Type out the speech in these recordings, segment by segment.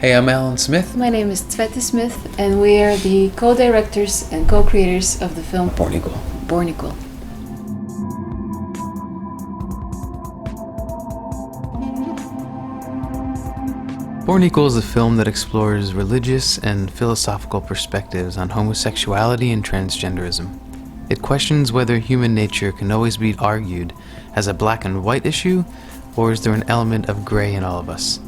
Hey, I'm Alan Smith. My name is Tvette Smith, and we are the co-directors and co-creators of the film Born Equal. Born Equal. Born Equal is a film that explores religious and philosophical perspectives on homosexuality and transgenderism. It questions whether human nature can always be argued as a black and white issue, or is there an element of gray in all of us?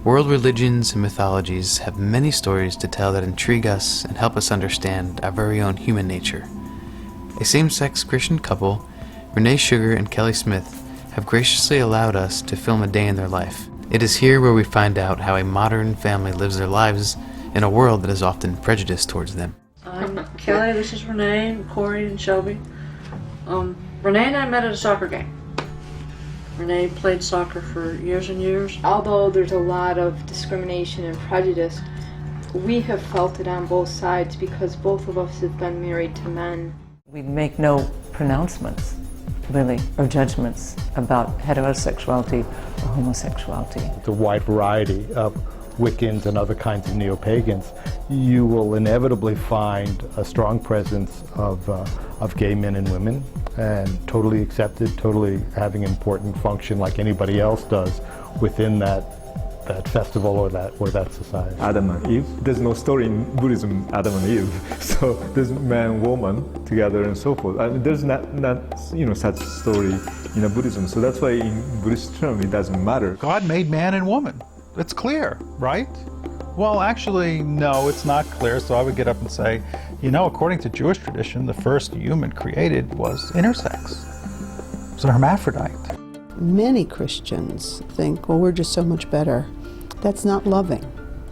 World religions and mythologies have many stories to tell that intrigue us and help us understand our very own human nature. A same-sex Christian couple, Renee Sugar and Kelly Smith, have graciously allowed us to film a day in their life. It is here where we find out how a modern family lives their lives in a world that is often prejudiced towards them. I'm Kelly, this is Renee, Corey, and Shelby. Renee and I met at a soccer game. Renee played soccer for years and years. Although there's a lot of discrimination and prejudice, we have felt it on both sides because both of us have been married to men. We make no pronouncements, really, or judgments about heterosexuality or homosexuality. The wide variety of Wiccans and other kinds of neo-pagans, you will inevitably find a strong presence of gay men and women, and totally accepted, totally having an important function like anybody else does within that festival or that society. Adam and Eve. There's no story in Buddhism, Adam and Eve. So there's man and woman together and so forth. And there's not such story in Buddhism. So that's why in Buddhist term it doesn't matter. God made man and woman. It's clear, right? Well, actually, no, it's not clear. So I would get up and say, according to Jewish tradition, the first human created was intersex. It was a hermaphrodite. Many Christians think, well, we're just so much better. That's not loving.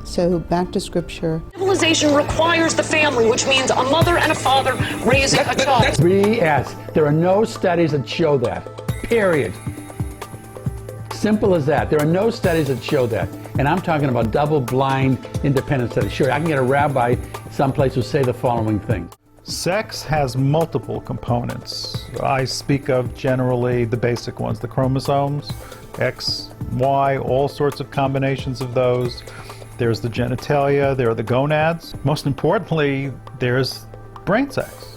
So back to scripture. Civilization requires the family, which means a mother and a father raising a child. BS. There are no studies that show that. Period. Simple as that. There are no studies that show that. And I'm talking about double-blind independent studies. Sure, I can get a rabbi someplace who say the following thing. Sex has multiple components. I speak of generally the basic ones, the chromosomes, X, Y, all sorts of combinations of those. There's the genitalia, there are the gonads. Most importantly, there's brain sex.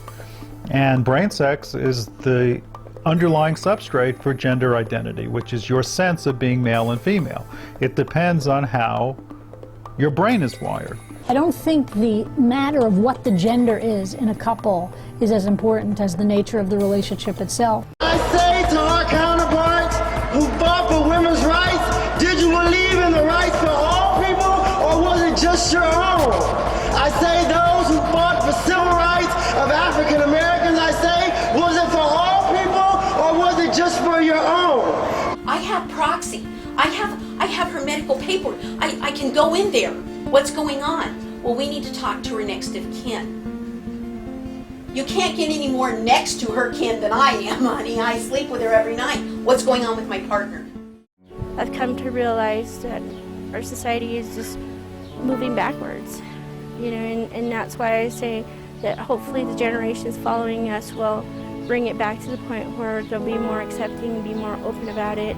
And brain sex is the underlying substrate for gender identity, which is your sense of being male and female. It depends on how your brain is wired. I don't think the matter of what the gender is in a couple is as important as the nature of the relationship itself. I say to our counterparts who fought for women's rights, did you believe in the rights for all people, or was it just your own? I say those who fought for civil rights of African Americans, I say, was it for all people, or was it just for your own? I have proxy. I have her medical paper. I can go in there. What's going on? Well, we need to talk to her next of kin. You can't get any more next to her kin than I am, honey. I sleep with her every night. What's going on with my partner? I've come to realize that our society is just moving backwards, and that's why I say that hopefully the generations following us will bring it back to the point where they'll be more accepting and be more open about it.